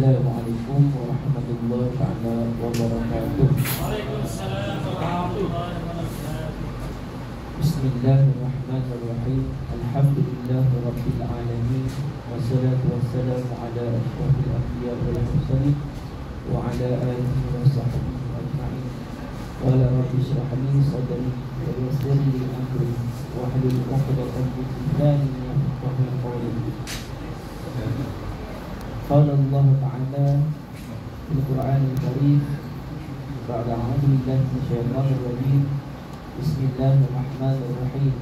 Assalamualaikum warahmatullahi wabarakatuh. Waalaikumsalam warahmatullahi wabarakatuh. Bismillahirrahmanirrahim. Alhamdulillahirabbil alamin. Wassalatu wassalamu ala asyrafil anbiya wal mursalin wa ala alihi wa sahbihi ajma'in. Wa la rabbi shrah li sadri wa yassir li amri wa hlul 'uqdatam min lisani yafqahu qawli. Qala Allah Ta'ala fil Qur'anil Karim ba'da a'udzu billahi minasyaitonir rajim. Bismillahirrahmanirrahim.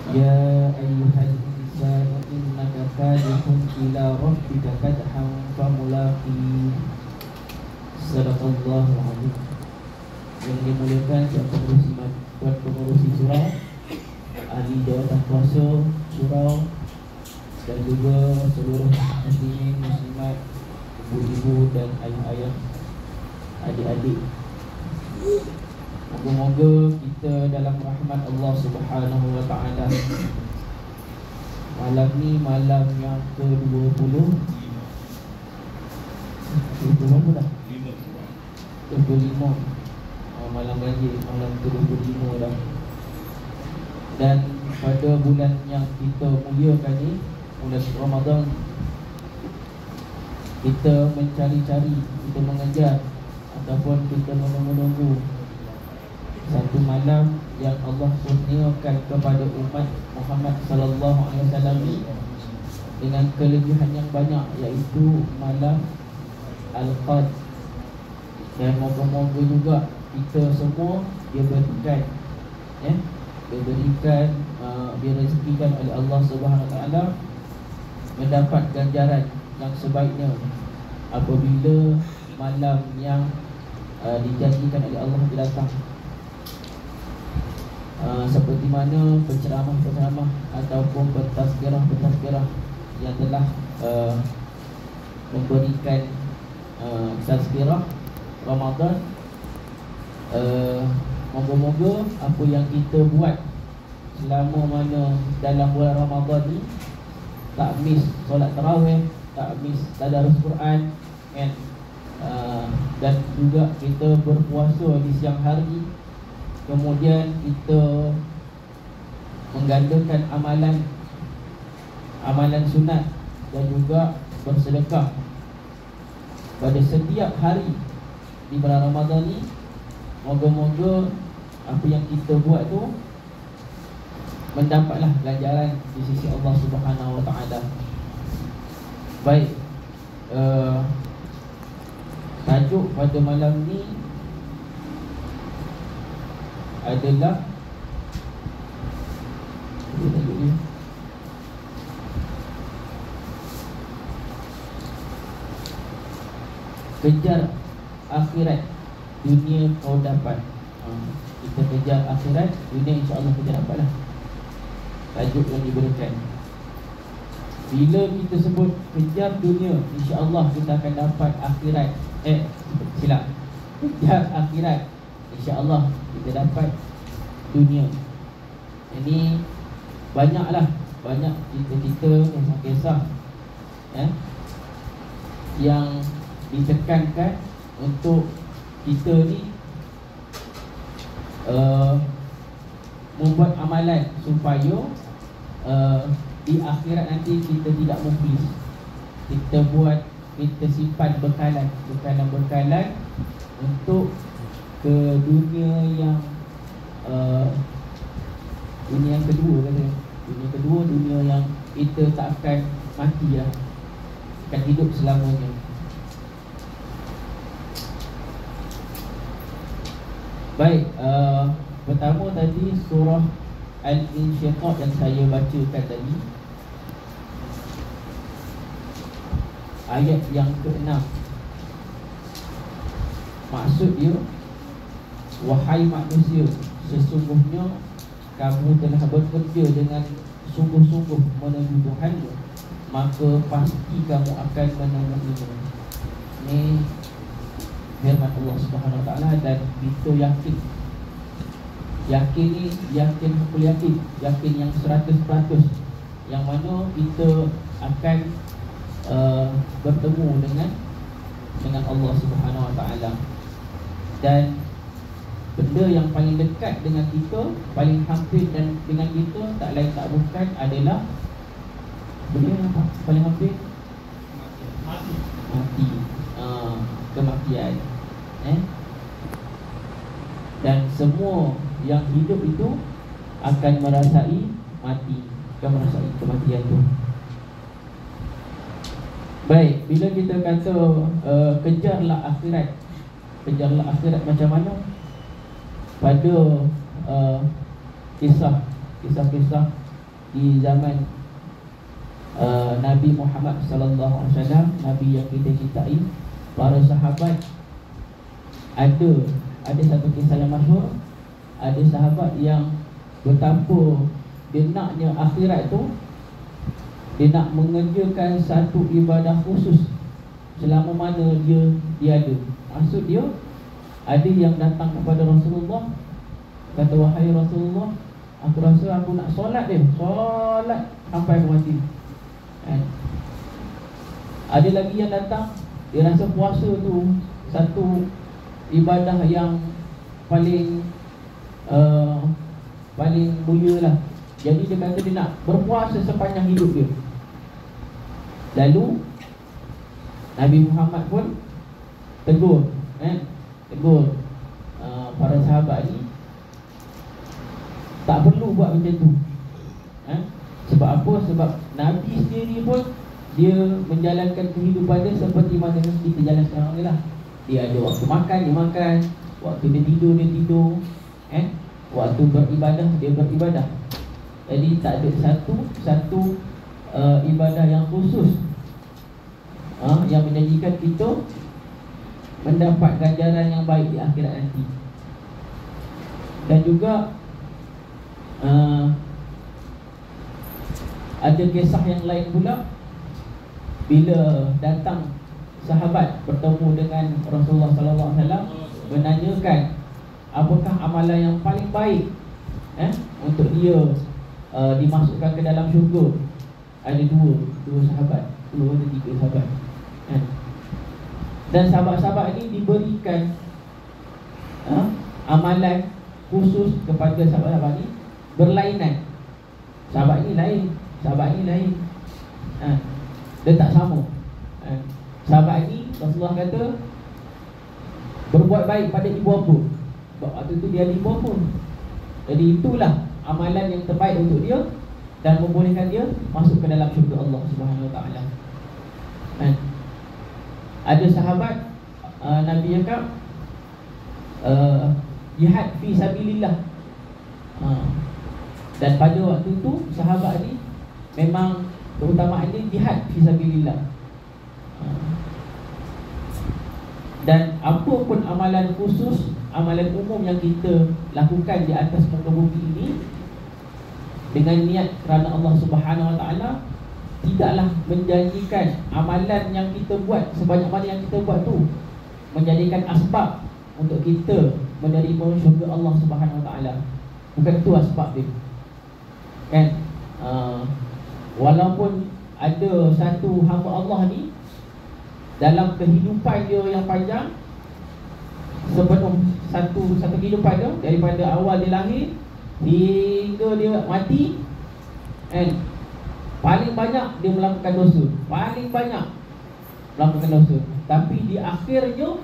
Ya ayyuhal insanu innaka kadihun ila rabbika kadhan famulaqih. Sadaqallahul azim. Yang dimuliakan Tuan Pengurusi Surau, ahli jawatan kuasa Surau, dan juga seluruh muslimin, muslimat, ibu-ibu dan ayah-ayah, adik-adik. Moga-moga kita dalam rahmat Allah Subhanahu wa ta'ala. Malam ni malam yang ke-20. Itu berapa dah? 25. Malam ganjil, malam ke-25 dah. Dan pada bulan yang kita muliakan ni, bulan Ramadan, kita mencari-cari, kita mengejar ataupun kita menunggu satu malam yang Allah kurniakan kepada umat Muhammad sallallahu alaihi wasallam dengan kelebihan yang banyak, iaitu malam Al-Qadr. Dan moga-moga juga kita semua diberikan, direzekikan oleh Allah Subhanahu wa taala mendapat ganjaran yang sebaiknya apabila malam yang dijanjikan oleh Allah itu datang. Seperti mana penceramah-penceramah ataupun pentazkirah yang telah memberikan tazkirah Ramadan. Moga-moga apa yang kita buat selama mana dalam bulan Ramadan ni, tak miss solat tarawih, tak miss tadarus Quran, dan juga kita berpuasa di siang hari, kemudian kita menggandakan amalan sunat dan juga bersedekah pada setiap hari di bulan Ramadan ni. Moga-moga apa yang kita buat tu mendapatlah ganjaran di sisi Allah Subhanahu wa ta'ala. Baik, tajuk pada malam ni adalah kejar akhirat, dunia kau dapat. Kita kejar akhirat, dunia insya-Allah kita dapatlah. Tajuk yang diberikan. Bila kita sebut kejar dunia, insya-Allah kita akan dapat akhirat. Silap. Kejar akhirat, insya-Allah kita dapat dunia. Ini banyak cerita-cerita, kisah-kisah yang ditekankan untuk kita ni membuat amalan supaya di akhirat nanti kita tidak muflis. Kita simpan bekalan untuk ke dunia yang kedua katanya. Dunia yang kita tak akan mati lah, akan hidup selamanya. Baik, pertama tadi surah Al-Insyiqaq yang saya bacakan tadi, ayat yang ke-6. Maksud dia, wahai manusia, sesungguhnya kamu telah bekerja dengan sungguh-sungguh menuju Tuhanmu, maka pasti kamu akan menemuinya. Ini firman Allah Subhanahu wa ta'ala. Dan kita yakin ni yakin betul, yakin yang 100%, yang mana kita akan bertemu dengan Allah Subhanahu Wa Taala. Dan benda yang paling dekat dengan kita, paling hampir dan dengan kita, tak lain tak bukan adalah benda yang paling hampir mati, kematian. Dan semua yang hidup itu akan merasai mati, akan merasai kematian tu. Baik, bila kita kata kejarlah akhirat, kejarlah akhirat macam mana? Pada kisah-kisah di zaman Nabi Muhammad sallallahu alaihi wasallam, Nabi yang kita cintai, para sahabat, ada satu kisah yang masyhur. Ada sahabat yang betapa dia naknya akhirat tu, dia nak mengerjakan satu ibadah khusus selama mana dia ada. Maksud dia, ada yang datang kepada Rasulullah, kata, wahai Rasulullah, aku rasa aku nak solat solat sampai aku mati. Ada lagi yang datang, dia rasa puasa tu satu ibadah yang paling mulia lah. Jadi dia kata dia nak berpuasa sepanjang hidup dia. Lalu Nabi Muhammad pun tegur para sahabat ni, tak perlu buat macam tu. Sebab apa? Sebab Nabi sendiri pun dia menjalankan kehidupan dia seperti mana kita jalan sekarang ni lah. Dia ada waktu makan, dia makan. Waktu dia tidur, dia tidur. Waktu beribadah, dia beribadah. Jadi tak ada satu ibadah yang khusus yang menjanjikan kita mendapat ganjaran yang baik di akhirat nanti. Dan juga ada kisah yang lain pula, bila datang sahabat bertemu dengan Rasulullah sallallahu alaihi wasallam, menanyakan apakah amalan yang paling baik untuk dia dimasukkan ke dalam syurga. Ada dua sahabat, dua atau tiga sahabat. Dan sahabat-sahabat ini diberikan amalan khusus kepada sahabat-sahabat ini berlainan. Sahabat ini lain, sahabat ini lain. Dia tak sama. Sahabat ini Rasulullah kata berbuat baik pada ibu bapa. Sebab waktu itu dia ada ibu bapa. Jadi itulah amalan yang terbaik untuk dia dan membolehkan dia masuk ke dalam syurga Allah Subhanahu Wa Taala. Ada sahabat Nabi cakap jihad fi sabilillah. Dan pada waktu itu sahabat ni memang keutamaannya jihad fi sabilillah. Dan apa pun amalan khusus, amalan umum yang kita lakukan di atas muka bumi ini dengan niat kerana Allah Subhanahu Wa Taala, tidaklah menjanjikan amalan yang kita buat sebanyak mana yang kita buat tu menjadikan asbab untuk kita menerima syurga Allah Subhanahu Wa Taala. Bukan itu asbab dia. Walaupun ada satu hamba Allah ni dalam kehidupan dia yang panjang, sepenuh satu kehidupan dia, daripada awal dia lahir hingga dia mati, paling banyak dia melakukan dosa, paling banyak melakukan dosa. Tapi di akhirnya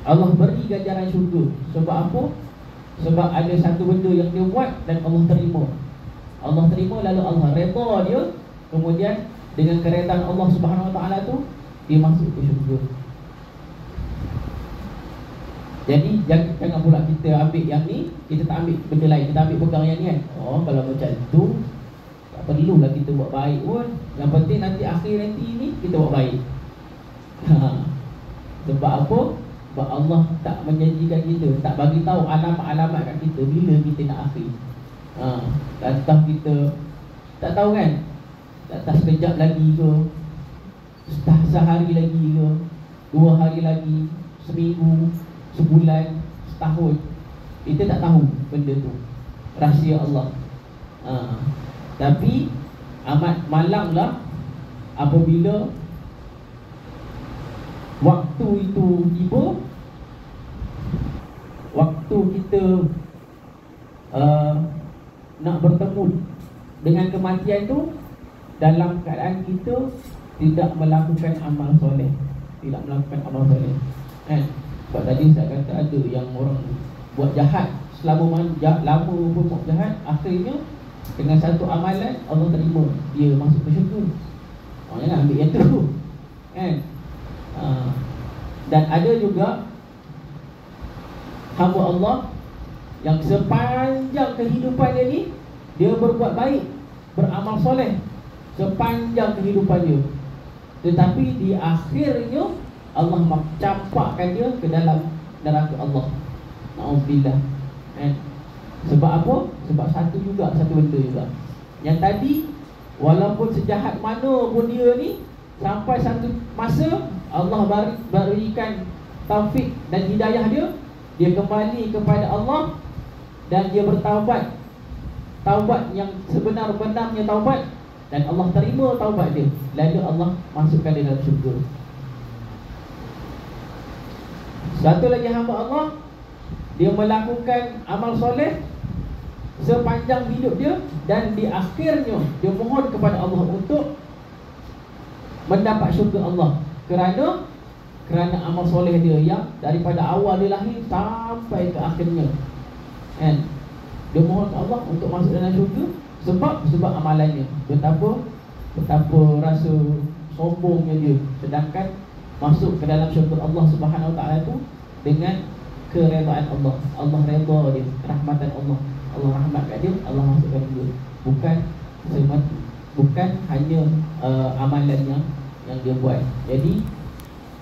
Allah beri ganjaran syurga. Sebab apa? Sebab ada satu benda yang dia buat dan Allah terima. Allah terima, lalu Allah redha dia. Kemudian dengan keredaan Allah Subhanahu Wa Taala tu, dia masuk ke syurga. Jadi jangan pula kita ambil yang ni, kita tak ambil benda lain, kita ambil pegang yang ni kan. Kalau macam tu tak perlulah kita buat baik pun. Yang penting nanti akhir nanti ni kita buat baik. Sebab apa? Sebab Allah tak menjanjikan kita, tak bagi tahu alamat-alamat kat kita bila kita nak akhir. Entah kita tak tahu kan, tak sekejap lagi ke, sehari lagi ke, 2 hari lagi, seminggu, sebulan, setahun. Kita tak tahu benda tu, rahsia Allah. Tapi amat malanglah apabila waktu itu tiba, waktu kita nak bertemu dengan kematian tu, dalam keadaan kita tidak melakukan amal soleh. Tidak melakukan amal soleh, sebab tadi saya kata ada yang orang buat jahat selama lama pun buat jahat, akhirnya dengan satu amalan Allah terima dia masuk ke syurga. Jangan ambil yang tu, dan ada juga hamba Allah yang sepanjang kehidupan dia ni, dia berbuat baik, beramal soleh sepanjang kehidupan dia, tetapi di akhirnya Allah campakkan dia ke dalam neraka Allah. Na'udzubillah. Sebab apa? Sebab satu benda juga. Yang tadi, walaupun sejahat mana pun dia ni, sampai satu masa Allah berikan taufik dan hidayah dia kembali kepada Allah dan dia bertaubat, taubat yang sebenar-benarnya taubat, dan Allah terima taubat dia, lalu Allah masukkan dia dalam syurga. Satu lagi hamba Allah, dia melakukan amal soleh sepanjang hidup dia, dan di akhirnya dia mohon kepada Allah untuk mendapat syurga Allah kerana amal soleh dia yang daripada awal dia lahir sampai ke akhirnya, dia mohon Allah untuk masuk dalam syurga sebab amalannya. Betapa rasa sombongnya dia, sedangkan masuk ke dalam syurga Allah Subhanahu Wa Taala itu dengan keredaan Allah. Allah redha dia, rahmatan Allah. Allah rahmat kat dia, Allah masukkan dia. Bukan hanya amalan yang dia buat. Jadi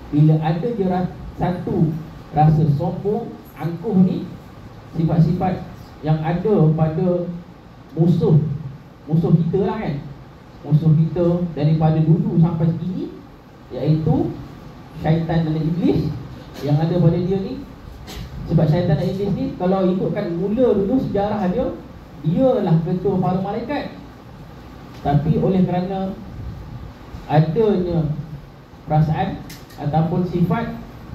bila ada je satu rasa sombong, angkuh ni, sifat-sifat yang ada pada musuh kita lah kan, musuh kita daripada dulu sampai kini, iaitu syaitan dan iblis yang ada pada dia ni. Sebab syaitan dan iblis ni, kalau ikutkan mula dulu sejarah dia lah ketua para malaikat, tapi oleh kerana adanya perasaan ataupun sifat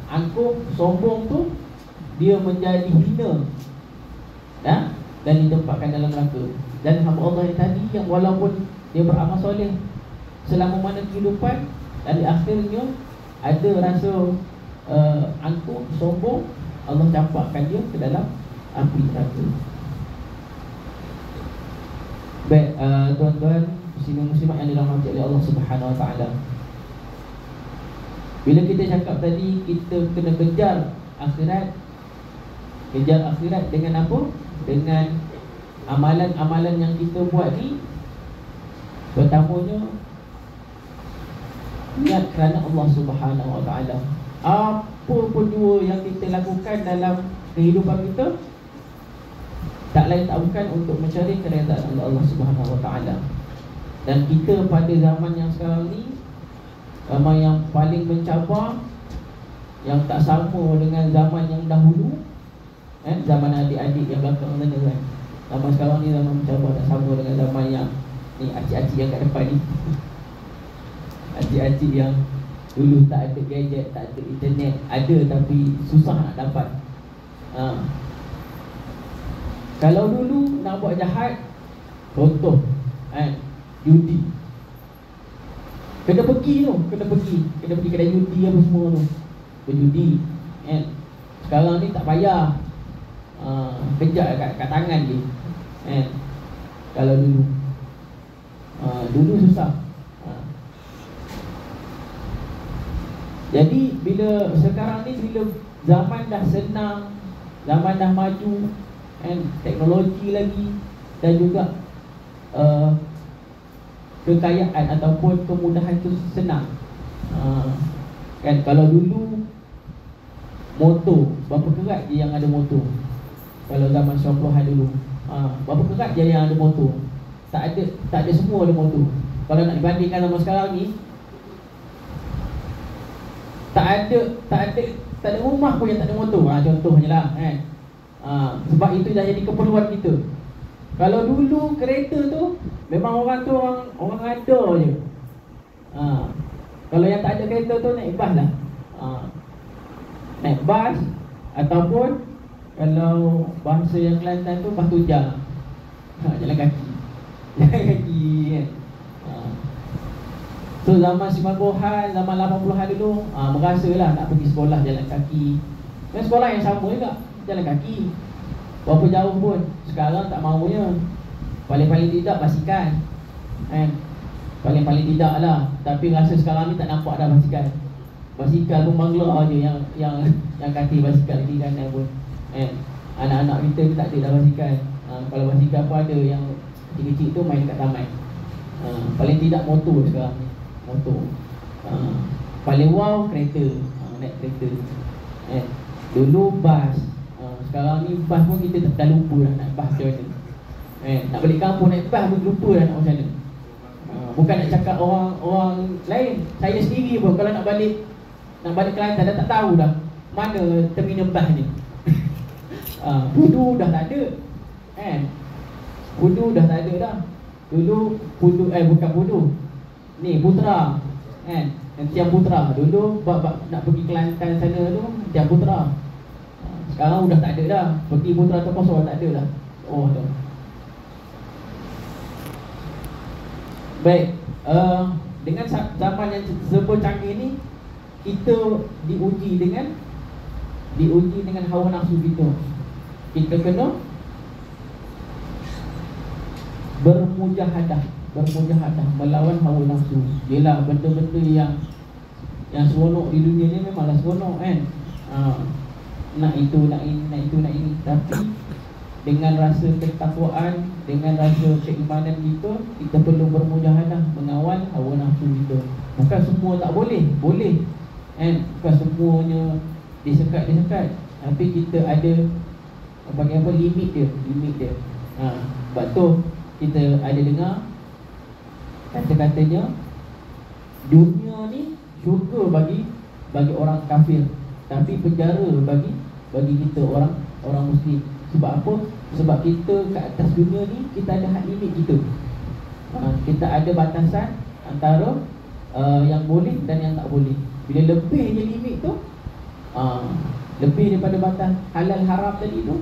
angkuh, sombong tu, dia menjadi hina dan ditempatkan dalam neraka. Dan hamba Allah yang tadi, yang walaupun dia beramal soleh selama mana kehidupan, dan di akhirnya ada rasa angkuh, sombong, Allah campakkan dia ke dalam api neraka. Baik, tuan-tuan muslimin-muslimat yang dirahmati oleh Allah Subhanahu Wa Taala, bila kita cakap tadi kita kena kejar akhirat dengan apa? Dengan amalan-amalan yang kita buat ni, pertamanya niat kerana Allah Subhanahu Wa Taala. Apa pun jua yang kita lakukan dalam kehidupan kita, tak lain tak bukan untuk mencari keredaan Allah Subhanahu Wa Taala. Dan kita pada zaman yang sekarang ni, zaman yang paling mencabar, yang tak sama dengan zaman yang dahulu, zaman adik-adik yang belakang sana kan. Zaman sekarang ni zaman mencabar, tak sama dengan zaman yang ni, acik-acik yang kat depan ni. Acik-acik yang dulu tak ada gadget, tak ada internet, ada tapi susah nak dapat. Kalau dulu nak buat jahat, contoh judi, kena pergi kedai judi apa semua tu, berjudi. Sekarang ni tak payah, kejap kat tangan je. Kalau dulu susah. Jadi bila sekarang ni, bila zaman dah senang, zaman dah maju, teknologi lagi, dan juga kekayaan ataupun kemudahan tu senang. Kan kalau dulu motor, berapa kerat je yang ada motor. Kalau zaman 90-an dulu, berapa kerat je yang ada motor. Tak ada semua ada motor. Kalau nak dibandingkan sama sekarang ni, tak ada rumah pun yang tak ada motor. Contohnya lah kan. Sebab itu dah jadi keperluan kita. Kalau dulu kereta tu memang orang tu orang ada je. Kalau yang tak ada kereta tu naik bas lah. Naik bas, ataupun kalau bahasa yang Kelantan tu bas tujang. Jalan kaki. Jalan kaki kan. So zaman 90-an, zaman 80-an dulu, merasalah nak pergi sekolah jalan kaki. Dan sekolah yang sama juga, jalan kaki. Berapa jauh pun. Sekarang tak maunya. Paling-paling tidak basikal, paling-paling tidak lah. Tapi rasa sekarang ni tak nampak dah basikal. Basikal pun bangla je yang kata basikal kiri kanan pun. Anak-anak kita tak ada dah basikal. Kalau basikal pun ada yang kecil-kecil tu main kat taman. Paling tidak motor sekarang ni. Motor. Paling wow kereta. Naik kereta. Dulu bas. Sekarang ni bas pun kita dah lupa dah nak bas macam mana. Nak balik kampung naik bas pun lupa dah nak macam mana. Bukan nak cakap orang lain, saya sendiri pun kalau nak balik Kelantan dah tak tahu dah mana terminal bas ni. Pudu dah tak ada. Pudu dah tak ada dah. Dulu Pudu bukan Pudu. Ni Putra. Tiang Putra. Dulu nak pergi Kelantan sana tu Tiang Putra. Sekarang dah tak ada dah. Pergi Putra Terposok tak ada dah. Oh tu. Baik, dengan zaman yang serba canggih ni, kita diuji dengan hawa nafsu kita. Kita kena bermujahadah melawan hawa nafsu. Yelah, benda-benda yang seronok di dunia ni memanglah seronok kan. Nak itu, nak ini. Tapi dengan rasa ketakwaan, dengan rasa keimanan kita perlu bermujahadah mengawal hawa nafsu kita. Bukan semua tak boleh, boleh. Bukan semuanya disekat. Tapi kita ada limit dia. Sebab tu kita ada dengar kata-katanya, dunia ni syurga bagi orang kafir, tapi penjara bagi kita orang muslim. Sebab apa? Sebab kita kat atas dunia ni kita ada had limit kita. Kita ada batasan antara yang boleh dan yang tak boleh. Bila lebihnya limit tu, lebih daripada batas halal haram tadi tu,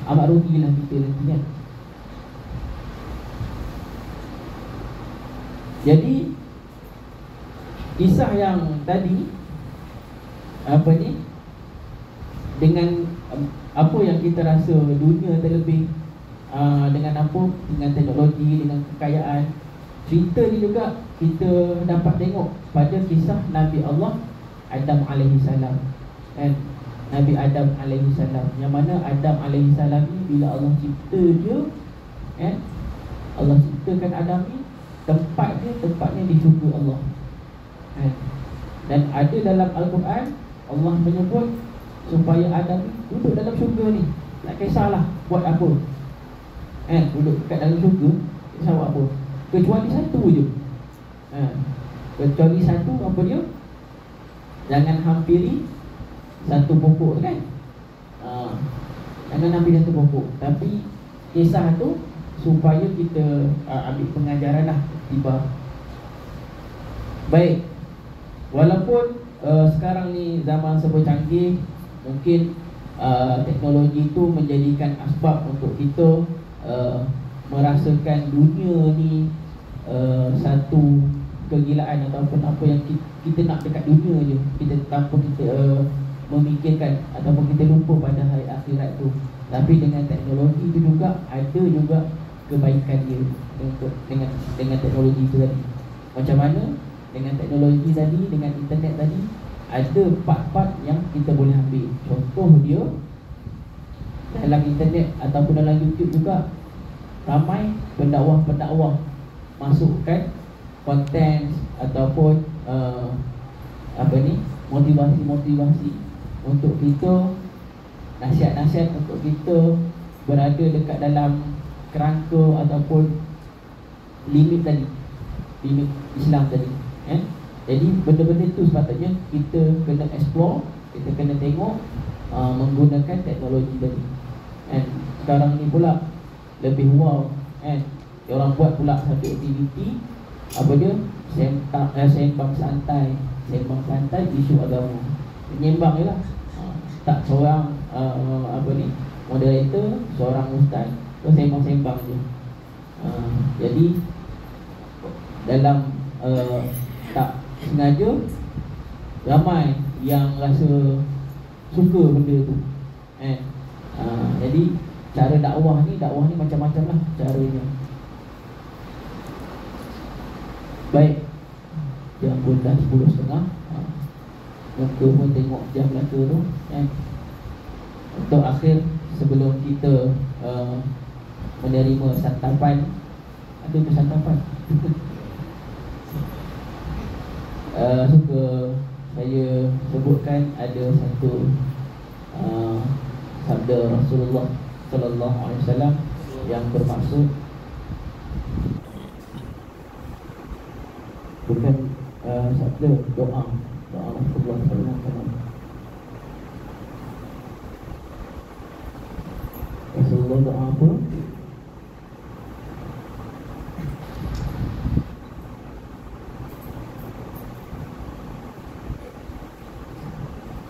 amat rugilah kita nanti kan. Jadi kisah yang tadi dengan apa yang kita rasa dunia terlebih, dengan apa, dengan teknologi, dengan kekayaan. Cerita ni juga kita dapat tengok pada kisah Nabi Allah Adam alaihi salam. Nabi Adam alaihi salam, yang mana Adam alaihi salam ni bila Allah cipta dia, Allah ciptakan Adam ni, tempatnya di syurga Allah. Dan ada dalam Al-Quran Allah menyebut supaya Adam ni duduk dalam syurga ni. Tak kisahlah buat apa, duduk kat dalam syurga, tak kisah buat apa, kecuali satu je. Kecuali satu, apa dia? Jangan hampiri satu pokok kan. Jangan hampiri satu pokok. Tapi kisah tu supaya kita ambil pengajaran lah tiba. Baik, walaupun sekarang ni zaman serba canggih, mungkin teknologi itu menjadikan asbab untuk kita merasakan dunia ni satu kegilaan ataupun apa yang kita nak dekat dunia je, kita tanpa kita memikirkan ataupun kita lupa pada hari akhirat tu. Tapi dengan teknologi itu juga ada juga kebaikan dia untuk dengan teknologi itu tadi. Macam mana dengan teknologi tadi, dengan internet tadi, ada part-part yang kita boleh ambil. Contoh dia, dalam internet ataupun dalam YouTube juga ramai pendakwah-pendakwah masukkan konten ataupun motivasi-motivasi untuk kita, nasihat-nasihat untuk kita berada dekat dalam kerangka ataupun limit tadi, limit Islam tadi. Jadi benda-benda itu sepatutnya kita kena explore, kita kena tengok menggunakan teknologi tadi. Sekarang ni pula lebih wow, orang buat pula satu aktiviti, apa dia, sembang santai isu agama. Menyembang je lah. Tak seorang moderator, seorang ustaz, sembang-sembang je. Jadi dalam tak sengaja ramai yang rasa suka benda tu. Jadi cara dakwah ni macam-macam lah caranya. Baik, jam pun dah 10.30. Muka pun tengok jam belaka tu. Untuk akhir, sebelum kita menerima santapan. Ada ke santapan? Suka saya sebutkan ada satu sabda Rasulullah sallallahu alaihi wasallam yang bermaksud bukan sabda, doa Rasulullah sallallahu alaihi wasallam. Rasulullah doa apa?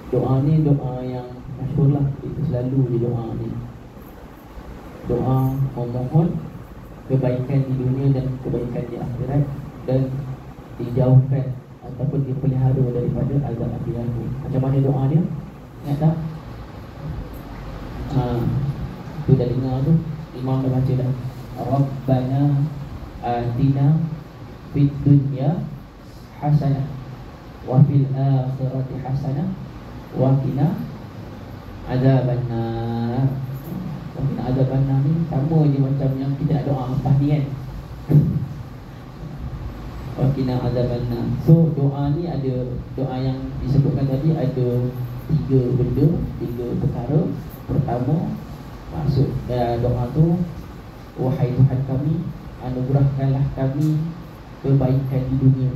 Doa ni doa yang masyhur lah. Kita selalu di doa ni. Doa memohon kebaikan di dunia dan kebaikan di akhirat, dan dijauhkan ataupun dipelihara daripada azab api neraka. Macam mana doa dia? Ingat tak? Tu dah dengar tu. Imam dah baca dah. Rabbana atina fid dunya hasanah wa fil akhirati hasanah wa qina azabannar. Wa qina azabannar ni sama je macam yang kita nak doa lepas ni kan. Wa qina azabannar. So doa ni ada, doa yang disebutkan tadi ada 3 benda, 3 perkara. Pertama, maksud doa tu, wahai Tuhan kami, anugerahkanlah kami kebaikan di dunia.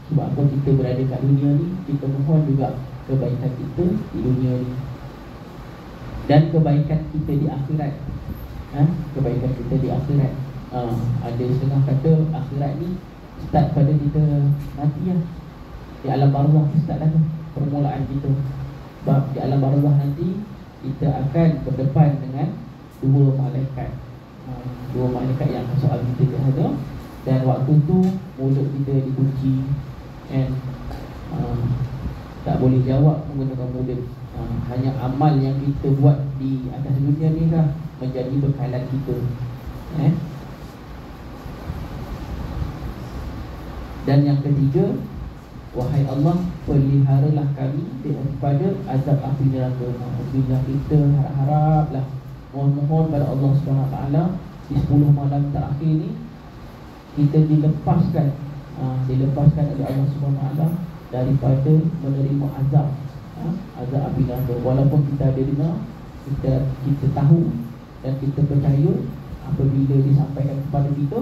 Sebab apa kita berada kat dunia ni, kita mohon juga kebaikan kita di dunia ni dan kebaikan kita di akhirat. Kebaikan kita di akhirat. Ada setengah kata akhirat ni start pada kita mati lah. Di alam barzakh start dah tu permulaan kita. Sebab di alam barzakh nanti kita akan berdepan dengan 2 malaikat. 2 malaikat yang soal kita ada. Dan waktu tu mulut kita dikunci and tak boleh jawab menggunakan mulut. Hanya amal yang kita buat di atas dunia ni lah menjadi bekalan kita. Dan yang ketiga, wahai Allah, peliharalah kami daripada azab api neraka. Bila kita harap-haraplah, mohon-mohon pada Allah SWT di 10 malam terakhir ni kita dilepaskan oleh Allah SWT daripada menerima azab api neraka. Walaupun kita ada dengar, kita tahu dan kita percaya apabila disampaikan kepada kita,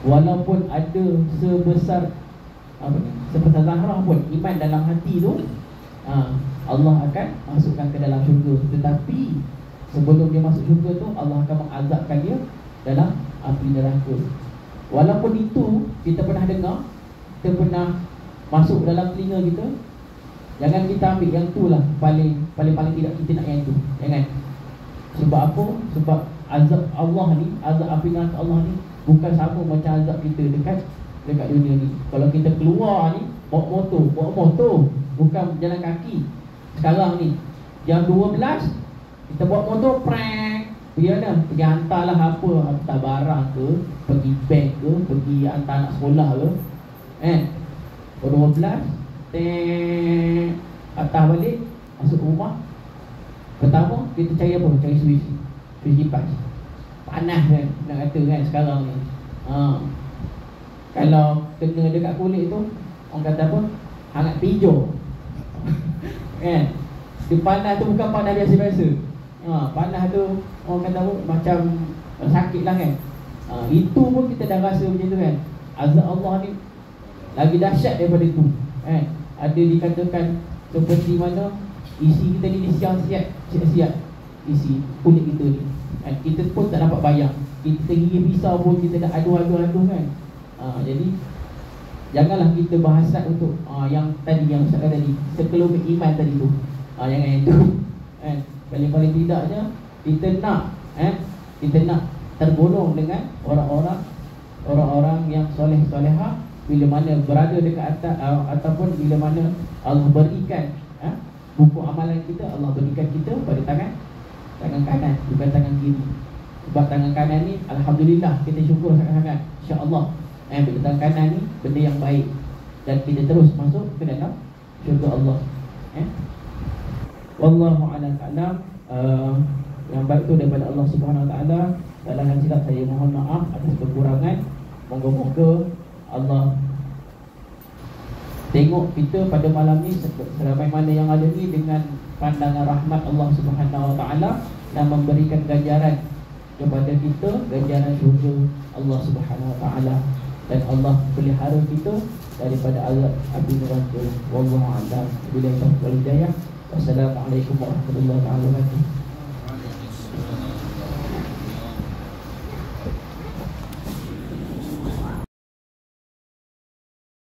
walaupun ada sebesar zarah pun iman dalam hati tu, Allah akan masukkan ke dalam syurga. Tetapi sebelum dia masuk syurga tu, Allah akan mengazabkan dia dalam api neraka. Walaupun itu kita pernah dengar, kita pernah masuk dalam telinga kita, jangan kita ambil yang tu lah paling tidak kita nak yang tu. Jangan. Sebab apa? Sebab azab Allah ni, azab api neraka Allah ni bukan sama macam azab kita dekat dunia ni. Kalau kita keluar ni bawa motor, bukan jalan kaki. Sekarang ni jam 12 kita bawa motor, prank pergi mana? Pergi hantarlah apa, hantar barang ke, pergi bank ke, pergi hantar anak sekolah ke. Pukul 12 atas balik, masuk rumah. Pertama kita cari apa? Cari switch kipas. Panas kan nak kata kan sekarang ni. Kalau kena dekat kulit tu, orang kata apa? Hangat hijau. Kan? Dia panas tu bukan panas biasa-biasa. Panas tu orang kata apa? Macam sakit lah kan. Itu pun kita dah rasa macam tu kan. Azab Allah ni lagi dahsyat daripada itu. Ada dikatakan seperti mana isi kita ni disiap-siap isi kulit kita ni. kita pun tak dapat bayar. Kita gigi pisau pun kita dah adu kan. Jadi janganlah kita berhasad untuk yang tadi, yang saya kata tadi, sekelumit iman tadi tu. Jangan itu kan. Paling tidaknya kita nak tergolong dengan orang-orang yang soleh-solehah bila mana berada dekat atas, ataupun bila mana Allah berikan buku amalan kita, Allah berikan kita pada tangan kanan, bukan tangan kiri. Sebab tangan kanan ni alhamdulillah kita syukur sangat-sangat, insya-Allah. Bila tangan kanan ni benda yang baik dan kita terus masuk ke dalam syurga Allah. Wallahu a'lam. Yang baik tu daripada Allah Subhanahu Wa Taala. Kesalahan silap saya mohon maaf atas kekurangan. Moga-moga Allah tengok kita pada malam ni seramai mana yang ada ni dengan pandangan rahmat Allah Subhanahu Wa Taala dan memberikan ganjaran kepada kita, ganjaran syurga Allah Subhanahu Wa Taala, dan Allah pelihara kita daripada azab api neraka. Wallahu a'lam. Bila kita hidayah. Wassalamualaikum warahmatullahi wabarakatuh.